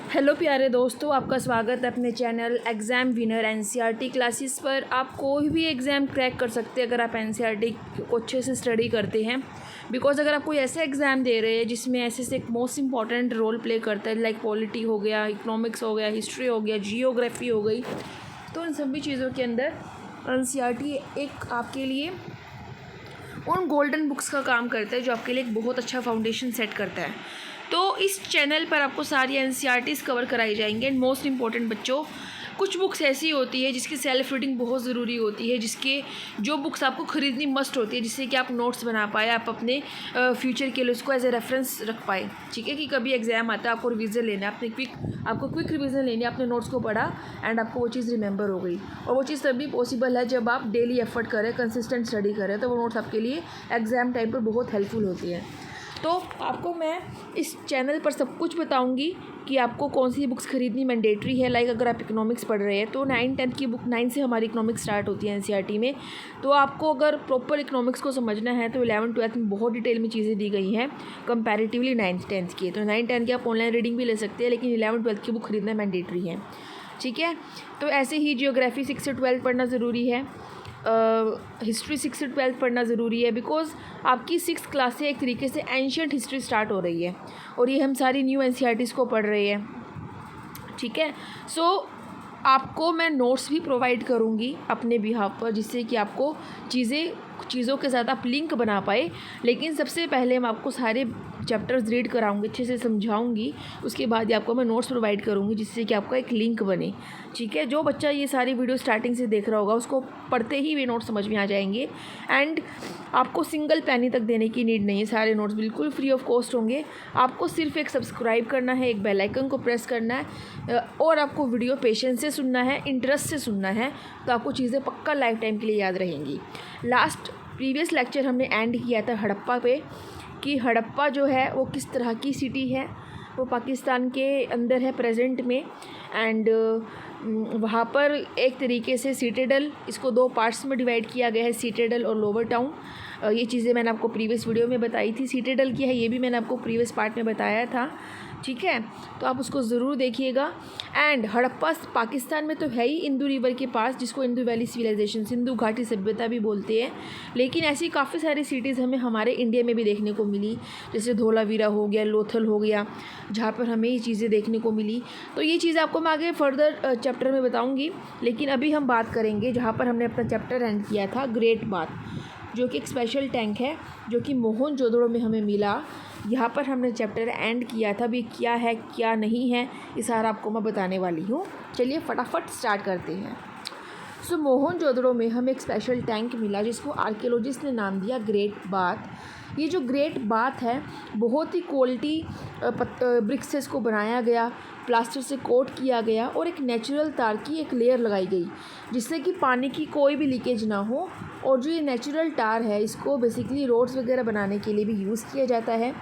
Hello प्यारे दोस्तों, आपका स्वागत है अपने channel exam winner NCERT classes पर। आप कोई भी एग्ज़ाम क्रैक कर सकते हैं अगर आप एनसीईआरटी को अच्छे से स्टडी करते हैं। बिकॉज अगर आप कोई ऐसा एग्ज़ाम दे रहे हैं जिसमें ऐसे से एक मोस्ट इंपॉर्टेंट रोल प्ले करता है, लाइक पॉलिटी हो गया, इकोनॉमिक्स हो गया, हिस्ट्री हो गया, जियोग्राफी हो गई, तो इन सभी चीज़ों के अंदर एनसीईआरटी एक आपके लिए उन गोल्डन बुक्स का काम करता है जो आपके लिए एक बहुत अच्छा फाउंडेशन सेट करता है। तो इस चैनल पर आपको सारी एनसीईआरटीज़ कवर कराई जाएंगे। एंड मोस्ट इंपॉर्टेंट बच्चों, कुछ बुक्स ऐसी होती है जिसकी सेल्फ रीडिंग बहुत ज़रूरी होती है, जिसके जो बुक्स आपको ख़रीदनी मस्ट होती है, जिससे कि आप नोट्स बना पाए, आप अपने फ्यूचर के लिए उसको एज ए रेफरेंस रख पाए। ठीक है कि कभी एग्जाम आता है, आपको रिवीजन लेना है, आपको क्विक रिवीजन लेनी है, आपने नोट्स को पढ़ा एंड आपको वो चीज़ रिमेंबर हो गई। और वो चीज़ तभी पॉसिबल है जब आप डेली एफर्ट करें, कंसिस्टेंट स्टडी करें, तो वो नोट्स आपके लिए एग्ज़ाम टाइम पर बहुत हेल्पफुल होती है। तो आपको मैं इस चैनल पर सब कुछ बताऊंगी कि आपको कौन सी बुक्स खरीदनी मैंडेटरी है। लाइक अगर आप इकोनॉमिक्स पढ़ रहे हैं तो 9-10 की बुक, 9 से हमारी इकोनॉमिक्स स्टार्ट होती है एनसीईआरटी में। तो आपको अगर प्रॉपर इकोनॉमिक्स को समझना है तो 11-12 में बहुत डिटेल में चीज़ें दी गई हैं कंपैरेटिवली 9-10 की। तो 9-10 की आप ऑनलाइन रीडिंग भी ले सकते हैं, लेकिन 11-12 की बुक खरीदना मैंडेटरी है। ठीक है, तो ऐसे ही जियोग्राफी 6 से 12 पढ़ना ज़रूरी है, हिस्ट्री 6 से 12 पढ़ना ज़रूरी है। बिकॉज आपकी 6th क्लास से एक तरीके से एंशियंट हिस्ट्री स्टार्ट हो रही है और ये हम सारी न्यू एनसीईआरटीज़ को पढ़ रहे हैं। ठीक है, सो आपको मैं नोट्स भी प्रोवाइड करूँगी अपने बिहाफ पर, जिससे कि आपको चीज़ों के साथ आप लिंक बना पाए। लेकिन सबसे पहले मैं आपको सारे चैप्टर्स रीड कराऊंगी, अच्छे से समझाऊंगी, उसके बाद ही आपको मैं नोट्स प्रोवाइड करूंगी, जिससे कि आपका एक लिंक बने। ठीक है, जो बच्चा ये सारी वीडियो स्टार्टिंग से देख रहा होगा उसको पढ़ते ही वे नोट्स समझ में आ जाएंगे। एंड आपको सिंगल पैनी तक देने की नीड नहीं है, सारे नोट्स बिल्कुल फ्री ऑफ कॉस्ट होंगे। आपको सिर्फ एक सब्सक्राइब करना है, एक बेल आइकन को प्रेस करना है और आपको वीडियो पेशेंस से सुनना है, इंटरेस्ट से सुनना है, तो आपको चीज़ें पक्का लाइफ टाइम के लिए याद रहेंगी। प्रीवियस लेक्चर हमने एंड किया था हड़प्पा पे, कि हड़प्पा जो है वो किस तरह की सिटी है, वो पाकिस्तान के अंदर है प्रेजेंट में। एंड वहाँ पर एक तरीके से सिटाडेल, इसको 2 पार्ट्स में डिवाइड किया गया है, सिटाडेल और लोअर टाउन। ये चीज़ें मैंने आपको प्रीवियस वीडियो में बताई थी। सिटाडेल की है ये भी मैंने आपको प्रीवियस पार्ट में बताया था। ठीक है, तो आप उसको ज़रूर देखिएगा। एंड हड़प्पा पाकिस्तान में तो है ही, इंदू रिवर के पास, जिसको इंदू वैली सिविलाइजेशन, सिंधु घाटी सभ्यता भी बोलते हैं। लेकिन ऐसी काफ़ी सारी सिटीज़ हमें हमारे इंडिया में भी देखने को मिली, जैसे धोलावीरा हो गया, लोथल हो गया, जहाँ पर हमें ये चीज़ें देखने को मिली। तो ये चीज़ें आपको मैं आगे फर्दर चैप्टर में बताऊँगी। लेकिन अभी हम बात करेंगे जहाँ पर हमने अपना चैप्टर एंड किया था, ग्रेट बाथ, जो कि एक स्पेशल टैंक है जो कि मोहनजोदड़ो में हमें मिला। यहाँ पर हमने चैप्टर एंड किया था। भी क्या है क्या नहीं है ये सारा आपको मैं बताने वाली हूँ। चलिए फटाफट स्टार्ट करते हैं। सो मोहनजोदड़ो में हमें एक स्पेशल टैंक मिला जिसको आर्कियोलॉजिस्ट ने नाम दिया ग्रेट बाथ। ये जो ग्रेट बाथ है बहुत ही क्वालिटी ब्रिक्स से इसको बनाया गया, प्लास्टर से कोट किया गया और एक नेचुरल तार की एक लेयर लगाई गई, जिससे कि पानी की कोई भी लीकेज ना हो। और जो ये नेचुरल टार है इसको बेसिकली रोड्स वगैरह बनाने के लिए भी यूज़ किया जाता है।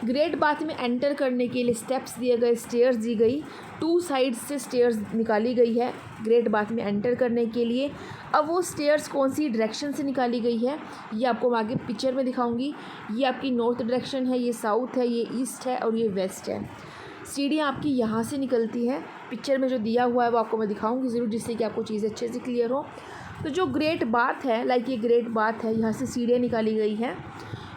ग्रेट बाथ में एंटर करने के लिए स्टेप्स दिए गए, स्टेयर्स दी गई, 2 साइड्स से स्टेयर्स निकाली गई है ग्रेट बाथ में एंटर करने के लिए। अब वो स्टेयर्स कौन सी डायरेक्शन से निकाली गई है ये आपको मैं आगे पिक्चर में दिखाऊंगी। ये आपकी नॉर्थ डायरेक्शन है, ये साउथ है, ये ईस्ट है और ये वेस्ट है। सीढ़ियाँ आपकी यहाँ से निकलती हैं। पिक्चर में जो दिया हुआ है वो आपको मैं दिखाऊंगी ज़रूर, जिससे कि आपको चीज़ें अच्छे से क्लियर हो। तो जो ग्रेट बाथ है, लाइक ये ग्रेट बाथ है, यहाँ से सीढ़ियाँ निकाली गई हैं।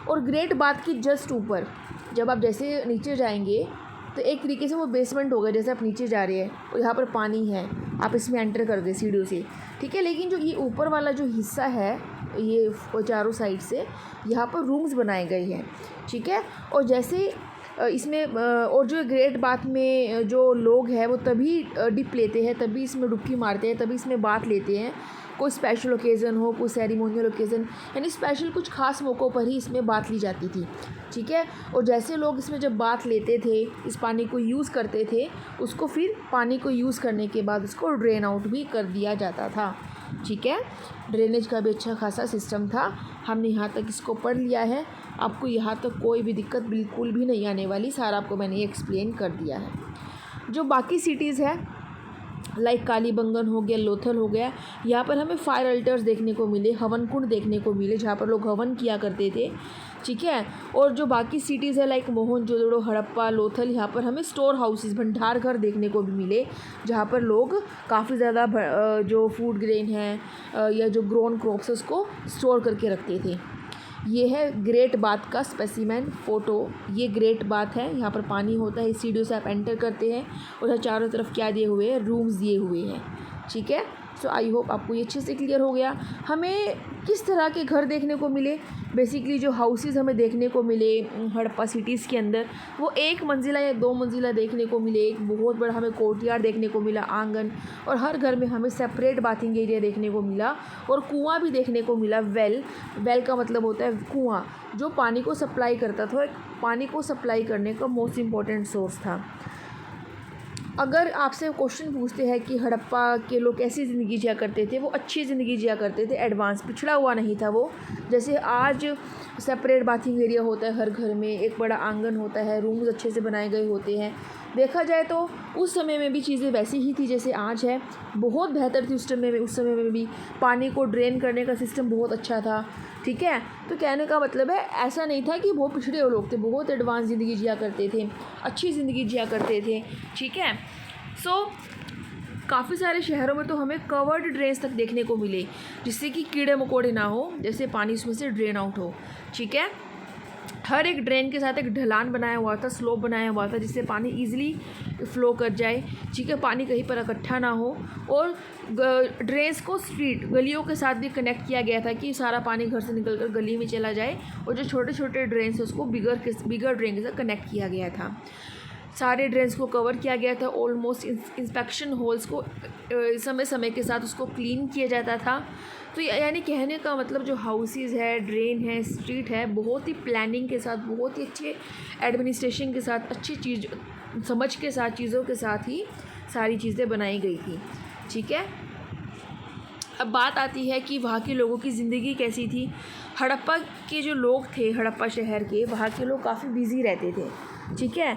और ग्रेट बाथ की जस्ट ऊपर जब आप जैसे नीचे जाएंगे तो एक तरीके से वो बेसमेंट होगा, जैसे आप नीचे जा रहे हैं और यहाँ पर पानी है, आप इसमें एंटर कर दे सीढ़ियों से। ठीक है, लेकिन जो ये ऊपर वाला जो हिस्सा है, ये चारों साइड से यहाँ पर रूम्स बनाए गए हैं। ठीक है, और जैसे इसमें और जो ग्रेट बाथ में जो लोग हैं वो तभी डिप लेते हैं, तभी इसमें डुबकी मारते हैं, तभी इसमें बाथ लेते हैं। कोई स्पेशल ओकेज़न हो, कोई सेरेमोनियल ओकेज़न, यानी स्पेशल कुछ खास मौक़ों पर ही इसमें बाथ ली जाती थी। ठीक है, और जैसे लोग इसमें जब बाथ लेते थे, इस पानी को यूज़ करते थे, उसको फिर पानी को यूज़ करने के बाद उसको ड्रेन आउट भी कर दिया जाता था। ठीक है, ड्रेनेज का भी अच्छा खासा सिस्टम था। हमने यहाँ तक इसको पढ़ लिया है, आपको यहाँ तक कोई भी दिक्कत बिल्कुल भी नहीं आने वाली, सारा आपको मैंने एक्सप्लेन कर दिया है। जो बाकी सिटीज़ है लाइक कालीबंगन हो गया, लोथल हो गया। यहाँ पर हमें फायर अल्टर्स देखने को मिले, हवन कुंड देखने को मिले जहाँ पर लोग हवन किया करते थे, ठीक है। और जो बाकी सिटीज़ है लाइक मोहनजोदड़ो, हड़प्पा, लोथल, यहाँ पर हमें स्टोर हाउसेस, भंडार घर देखने को भी मिले जहाँ पर लोग काफ़ी ज़्यादा जो फूड ग्रेन है या जो ग्रोन क्रॉप्स है उसको स्टोर करके रखते थे। ये है ग्रेट बाथ का स्पेसिमेन फ़ोटो। ये ग्रेट बाथ है, यहाँ पर पानी होता है, इस सीढ़ियों से आप एंटर करते हैं और यहाँ चारों तरफ क्या दिए हुए हैं, रूम्स दिए हुए हैं, ठीक है। सो आई होप आपको ये अच्छे से क्लियर हो गया। हमें किस तरह के घर देखने को मिले, बेसिकली जो हाउसेस हमें देखने को मिले हड़प्पा सिटीज़ के अंदर, वो 1 मंजिला या 2 मंजिला देखने को मिले। एक बहुत बड़ा हमें कोर्टयार्ड देखने को मिला, आंगन, और हर घर में हमें सेपरेट बाथिंग एरिया देखने को मिला और कुआं भी देखने को मिला। वेल का मतलब होता है कुआं, जो पानी को सप्लाई करता था, एक पानी को सप्लाई करने का मोस्ट इम्पॉर्टेंट सोर्स था। अगर आपसे क्वेश्चन पूछते हैं कि हड़प्पा के लोग कैसी ज़िंदगी जिया करते थे, वो अच्छी ज़िंदगी जिया करते थे, एडवांस, पिछड़ा हुआ नहीं था वो। जैसे आज सेपरेट बाथिंग एरिया होता है हर घर में, एक बड़ा आंगन होता है, रूम्स अच्छे से बनाए गए होते हैं। देखा जाए तो उस समय में भी चीज़ें वैसी ही थी जैसे आज है, बहुत बेहतर थी उस समय में भी पानी को ड्रेन करने का सिस्टम बहुत अच्छा था, ठीक है। तो कहने का मतलब है ऐसा नहीं था कि बहुत पिछड़े हुए लोग थे, बहुत एडवांस ज़िंदगी जिया करते थे, अच्छी ज़िंदगी जिया करते थे, ठीक है। सो काफ़ी सारे शहरों में तो हमें कवर्ड ड्रेन्स तक देखने को मिले, जिससे कि कीड़े मकोड़े ना हो, जैसे पानी उसमें से ड्रेन आउट हो, ठीक है। हर एक ड्रेन के साथ एक ढलान बनाया हुआ था, स्लोप बनाया हुआ था, जिससे पानी इजीली फ़्लो कर जाए, ठीक है, पानी कहीं पर इकट्ठा ना हो। और ड्रेन्स को स्ट्रीट गलियों के साथ भी कनेक्ट किया गया था कि सारा पानी घर से निकलकर गली में चला जाए, और जो छोटे छोटे ड्रेन्स है उसको बिगर ड्रेन के साथ कनेक्ट किया गया था। सारे ड्रेन्स को कवर किया गया था। ऑलमोस्ट इंस्पेक्शन होल्स को समय समय के साथ उसको क्लीन किया जाता था। तो यानी कहने का मतलब जो हाउसेस है, ड्रेन है, स्ट्रीट है, बहुत ही प्लानिंग के साथ, बहुत ही अच्छे एडमिनिस्ट्रेशन के साथ, अच्छी चीज़ समझ के साथ, चीज़ों के साथ ही सारी चीज़ें बनाई गई थी, ठीक है। अब बात आती है कि वहाँ के लोगों की ज़िंदगी कैसी थी। हड़प्पा के जो लोग थे, हड़प्पा शहर के, वहाँ के लोग काफ़ी बिज़ी रहते थे, ठीक है।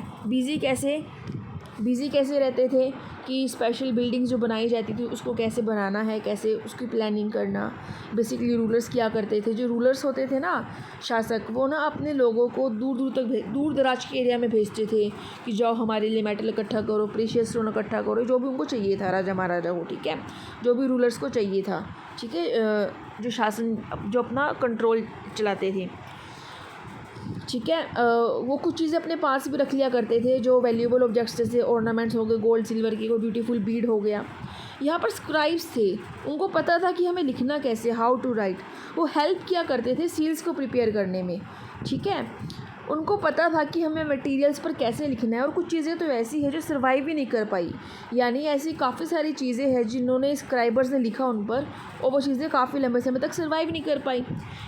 बिज़ी कैसे रहते थे कि स्पेशल बिल्डिंग्स जो बनाई जाती थी उसको कैसे बनाना है, कैसे उसकी प्लानिंग करना, बेसिकली रूलर्स किया करते थे। जो रूलर्स होते थे ना, शासक, वो ना अपने लोगों को दूर दराज के एरिया में भेजते थे कि जाओ हमारे लिए मेटल इकट्ठा करो, प्रीशियस स्टोन इकट्ठा करो, जो भी उनको चाहिए था, राजा महाराजा को, ठीक है, जो भी रूलर्स को चाहिए था, ठीक है, जो शासन, जो अपना कंट्रोल चलाते थे, ठीक है। वो कुछ चीज़ें अपने पास भी रख लिया करते थे, जो वैल्यूएबल ऑब्जेक्ट्स जैसे ऑर्नामेंट्स हो गए, गोल्ड सिल्वर की कोई ब्यूटीफुल बीड हो गया। यहाँ पर स्क्राइब्स थे, उनको पता था कि हमें लिखना कैसे, हाउ टू राइट। वो हेल्प किया करते थे सील्स को प्रिपेयर करने में, ठीक है। उनको पता था कि हमें मटेरियल्स पर कैसे लिखना है। और कुछ चीज़ें तो ऐसी है जो सर्वाइव ही नहीं कर पाई, यानी ऐसी काफ़ी सारी चीज़ें हैं जिन्होंने स्क्राइबर्स ने लिखा उन पर, और वो चीज़ें काफ़ी लंबे समय तक सर्वाइव नहीं कर पाई।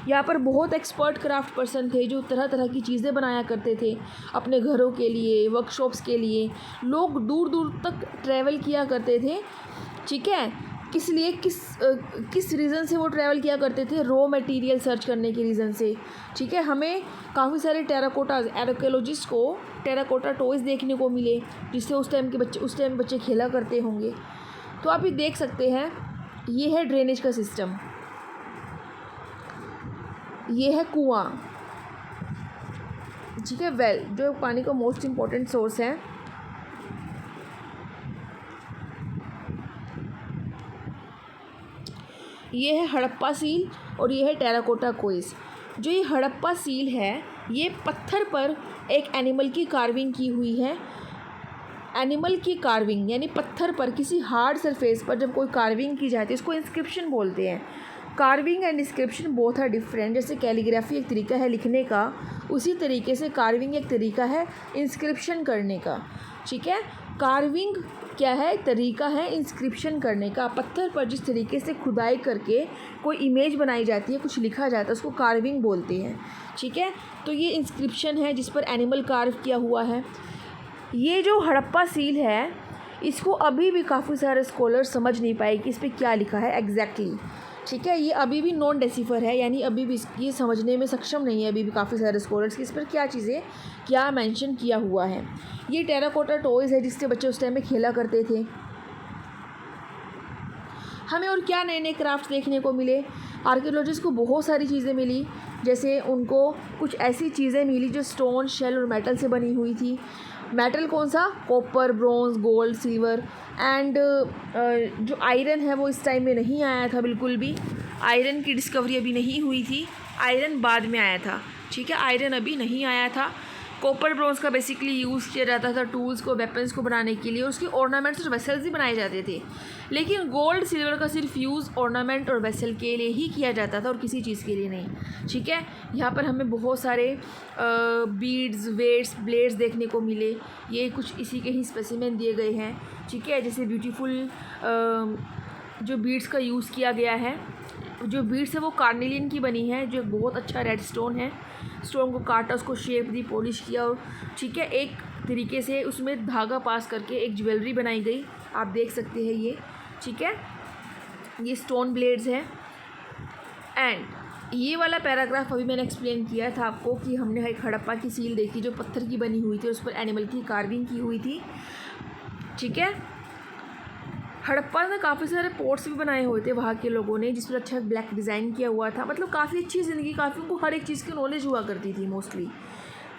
यहाँ पर बहुत एक्सपर्ट क्राफ्ट पर्सन थे जो तरह तरह की चीज़ें बनाया करते थे अपने घरों के लिए, वर्कशॉप्स के लिए। लोग दूर दूर तक ट्रैवल किया करते थे, ठीक है। किस लिए, किस रीज़न से वो ट्रैवल किया करते थे, रॉ मटेरियल सर्च करने के रीज़न से, ठीक है। हमें काफ़ी सारे टेराकोटाज, आर्कियोलॉजिस्ट को टेराकोटा टॉयज़ देखने को मिले, जिससे उस टाइम बच्चे खेला करते होंगे। तो आप ये देख सकते हैं, ये है ड्रेनेज का सिस्टम, ये है कुआं, ठीक है, वेल, जो पानी का मोस्ट इम्पॉर्टेंट सोर्स है। ये है हड़प्पा सील और ये है टेराकोटा कोइस। जो ये हड़प्पा सील है, ये पत्थर पर एक एनिमल की कार्विंग की हुई है। एनिमल की कार्विंग यानी पत्थर पर किसी हार्ड सरफेस पर जब कोई कार्विंग की जाती है उसको इंस्क्रिप्शन बोलते हैं। Carving and inscription both are different. जैसे कैलीग्राफी एक तरीका है लिखने का, उसी तरीके से कार्विंग एक तरीका है इंस्क्रिप्शन करने का, ठीक है। कार्विंग क्या है, तरीका है इंस्क्रिप्शन करने का। पत्थर पर जिस तरीके से खुदाई करके कोई इमेज बनाई जाती है, कुछ लिखा जाता है, उसको कार्विंग बोलते हैं, ठीक है। तो ये इंस्क्रिप्शन है जिस पर एनिमल कार्व किया हुआ है। ये जो हड़प्पा सील है, इसको अभी भी काफ़ी सारे स्कॉलर्स समझ नहीं पाए कि इस पर क्या लिखा है एग्जैक्टली, ठीक है। ये अभी भी नॉन डेसिफर है, यानी अभी भी ये समझने में सक्षम नहीं है अभी भी काफ़ी सारे स्कॉलर्स कि इस पर क्या चीज़ें, क्या मेंशन किया हुआ है। ये टेराकोटा टॉयज़ है जिससे बच्चे उस टाइम में खेला करते थे, हमें और क्या नए नए क्राफ्ट देखने को मिले। आर्कियोलॉजिस्ट को बहुत सारी चीज़ें मिली, जैसे उनको कुछ ऐसी चीज़ें मिली जो स्टोन, शेल और मेटल से बनी हुई थी। मेटल कौन सा? Copper, bronze, gold, silver and जो आयरन है वो इस टाइम में नहीं आया था बिल्कुल भी। आयरन की डिस्कवरी अभी नहीं हुई थी, आयरन बाद में आया था, ठीक है, आयरन अभी नहीं आया था। कॉपर ब्रॉन्ज का बेसिकली यूज़ किया जाता था टूल्स को, वेपन्स को बनाने के लिए, उसके ऑर्नामेंट्स और वेसल्स भी बनाए जाते थे। लेकिन गोल्ड, सिल्वर का सिर्फ यूज़ ऑर्नामेंट और वेसल के लिए ही किया जाता था और किसी चीज़ के लिए नहीं, ठीक है। यहाँ पर हमें बहुत सारे बीड्स, वेट्स, ब्लेड्स देखने को मिले। ये कुछ इसी के ही स्पेसिमेन दिए गए हैं, ठीक है। जैसे ब्यूटीफुल जो बीड्स का यूज़ किया गया है, जो बीड्स है वो कार्नेलियन की बनी है, जो बहुत अच्छा रेड स्टोन है। स्टोन को काटा, उसको शेप दी, पॉलिश किया और ठीक है, एक तरीके से उसमें धागा पास करके एक ज्वेलरी बनाई गई, आप देख सकते हैं ये, ठीक है। ये स्टोन ब्लेड्स हैं। एंड ये वाला पैराग्राफ अभी मैंने एक्सप्लेन किया था आपको कि हमने एक हड़प्पा की सील देखी जो पत्थर की बनी हुई थी, उस पर एनिमल की कार्विंग की हुई थी, ठीक है। हड़प्पा में काफ़ी सारे पोर्ट्स भी बनाए हुए थे वहाँ के लोगों ने, जिस पर अच्छा ब्लैक डिज़ाइन किया हुआ था। मतलब काफ़ी अच्छी ज़िंदगी, काफ़ी उनको हर एक चीज़ की नॉलेज हुआ करती थी मोस्टली।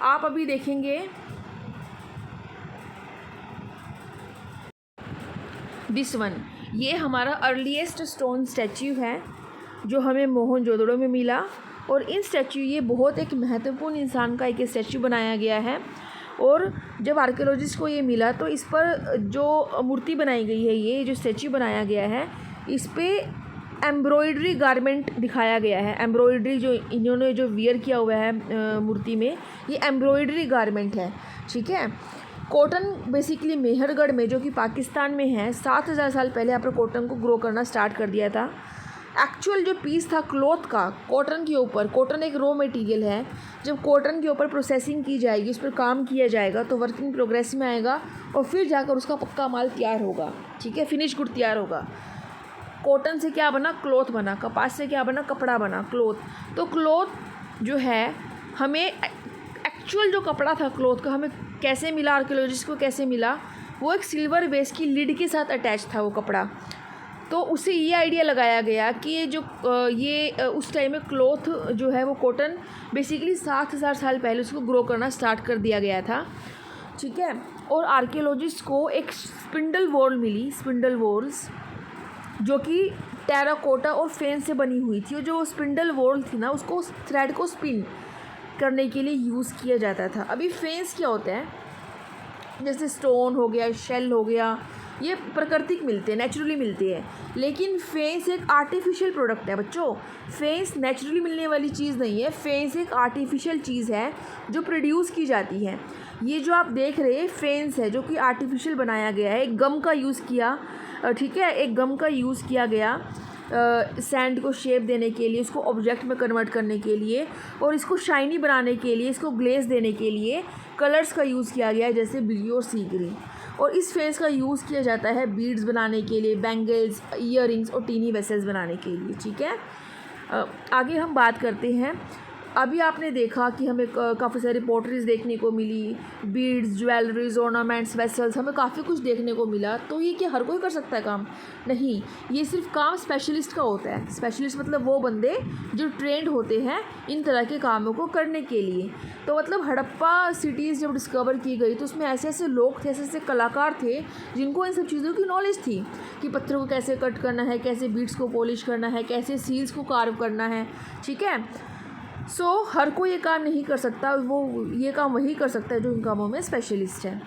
आप अभी देखेंगे दिस वन, ये हमारा अर्लीस्ट स्टोन स्टैच्यू है जो हमें मोहनजोदड़ो में मिला। और इन स्टैच्यू, ये बहुत एक महत्वपूर्ण इंसान का एक स्टैच्यू बनाया गया है। और जब आर्कियोलॉजिस्ट को ये मिला तो इस पर जो मूर्ति बनाई गई है, ये जो स्टैच्यू बनाया गया है, इस पे एम्ब्रॉयडरी गारमेंट दिखाया गया है। एम्ब्रॉयडरी जो इन्होंने जो वियर किया हुआ है मूर्ति में, ये एम्ब्रॉयडरी गारमेंट है, ठीक है। कॉटन बेसिकली मेहरगढ़ में, जो कि पाकिस्तान में है, 7000 साल पहले यहाँ पर कॉटन को ग्रो करना स्टार्ट कर दिया था। एक्चुअल जो पीस था क्लॉथ का कॉटन के ऊपर, कॉटन एक रॉ मटेरियल है, जब कॉटन के ऊपर प्रोसेसिंग की जाएगी, उस पर काम किया जाएगा तो वर्क इन प्रोग्रेस में आएगा और फिर जाकर उसका पक्का माल तैयार होगा, ठीक है, फिनिश गुड तैयार होगा। कॉटन से क्या बना? क्लॉथ बना। कपास से क्या बना? कपड़ा बना, क्लॉथ। तो क्लॉथ जो है, हमें एक्चुअल जो कपड़ा था क्लॉथ का हमें कैसे मिला, आर्कियोलॉजिस्ट को कैसे मिला? वो एक सिल्वर बेस की लिड के साथ अटैच था वो कपड़ा। तो उससे ये आइडिया लगाया गया कि ये जो उस टाइम में क्लॉथ जो है वो कॉटन बेसिकली 7000 साल पहले उसको ग्रो करना स्टार्ट कर दिया गया था, ठीक है। और आर्कियोलॉजिस्ट को एक स्पिंडल वॉल मिली, स्पिंडल वॉल्स, जो कि टेराकोटा और फेन से बनी हुई थी। और जो स्पिंडल वॉल थी ना, उसको थ्रेड को स्पिन करने के लिए यूज़ किया जाता था। अभी फेंस क्या होता है? जैसे स्टोन हो गया, शेल हो गया, ये प्राकृतिक मिलते हैं, नेचुरली मिलते हैं। लेकिन फेंस एक आर्टिफिशियल प्रोडक्ट है बच्चों। फेंस नेचुरली मिलने वाली चीज़ नहीं है, फेंस एक आर्टिफिशियल चीज़ है जो प्रोड्यूस की जाती है। ये जो आप देख रहे हैं फेंस है, जो कि आर्टिफिशियल बनाया गया है। एक गम का यूज़ किया, ठीक है, एक गम का यूज़ किया गया सैंड को शेप देने के लिए, उसको ऑब्जेक्ट में कन्वर्ट करने के लिए, और इसको शाइनी बनाने के लिए, इसको ग्लेज देने के लिए कलर्स का यूज़ किया गया है, जैसे ब्लू और सी ग्रीन। और इस फेस का यूज़ किया जाता है बीड्स बनाने के लिए, बैंगल्स, ईयरिंग्स और टीनी वेसल्स बनाने के लिए, ठीक है। आगे हम बात करते हैं। अभी आपने देखा कि हमें काफ़ी सारी पॉटरीज देखने को मिली, बीड्स, ज्वेलरीज, ऑर्नामेंट्स, वेसल्स, हमें काफ़ी कुछ देखने को मिला। तो ये क्या हर कोई कर सकता है काम? नहीं, ये सिर्फ काम स्पेशलिस्ट का होता है। स्पेशलिस्ट मतलब वो बंदे जो ट्रेंड होते हैं इन तरह के कामों को करने के लिए। तो मतलब हड़प्पा सिटीज़ जब डिस्कवर की गई तो उसमें ऐसे ऐसे लोग थे, ऐसे ऐसे कलाकार थे जिनको इन सब चीज़ों की नॉलेज थी कि पत्थरों को कैसे कट करना है, कैसे बीड्स को पॉलिश करना है, कैसे सील्स को कार्व करना है, ठीक है। हर कोई ये काम नहीं कर सकता, वो ये काम वही कर सकता है जो इन कामों में स्पेशलिस्ट है।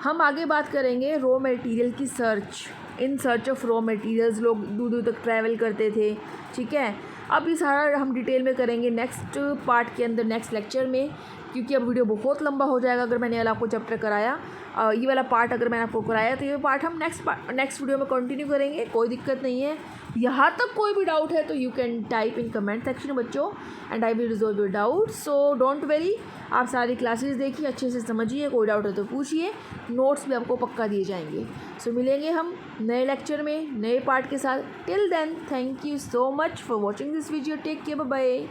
हम आगे बात करेंगे रॉ मटेरियल की search. In search of raw materials लोग दूर दूर तक ट्रैवल करते थे, ठीक है। अब ये सारा हम डिटेल में करेंगे नेक्स्ट पार्ट के अंदर, नेक्स्ट लेक्चर में, क्योंकि अब वीडियो बहुत लंबा हो जाएगा अगर मैंने आपको चैप्टर कराया। ये वाला पार्ट अगर मैंने आपको कराया तो ये पार्ट हम नेक्स्ट वीडियो में कंटिन्यू करेंगे, कोई दिक्कत नहीं है। यहाँ तक कोई भी डाउट है तो you can type in comment section बच्चों, and I will resolve your doubt. So don't worry, आप सारी क्लासेस देखिए, अच्छे से समझिए, कोई डाउट है तो पूछिए, नोट्स भी आपको पक्का दिए जाएंगे। सो मिलेंगे हम नए लेक्चर में नए पार्ट के साथ। Till then, thank you so much for watching this video, take care, bye bye.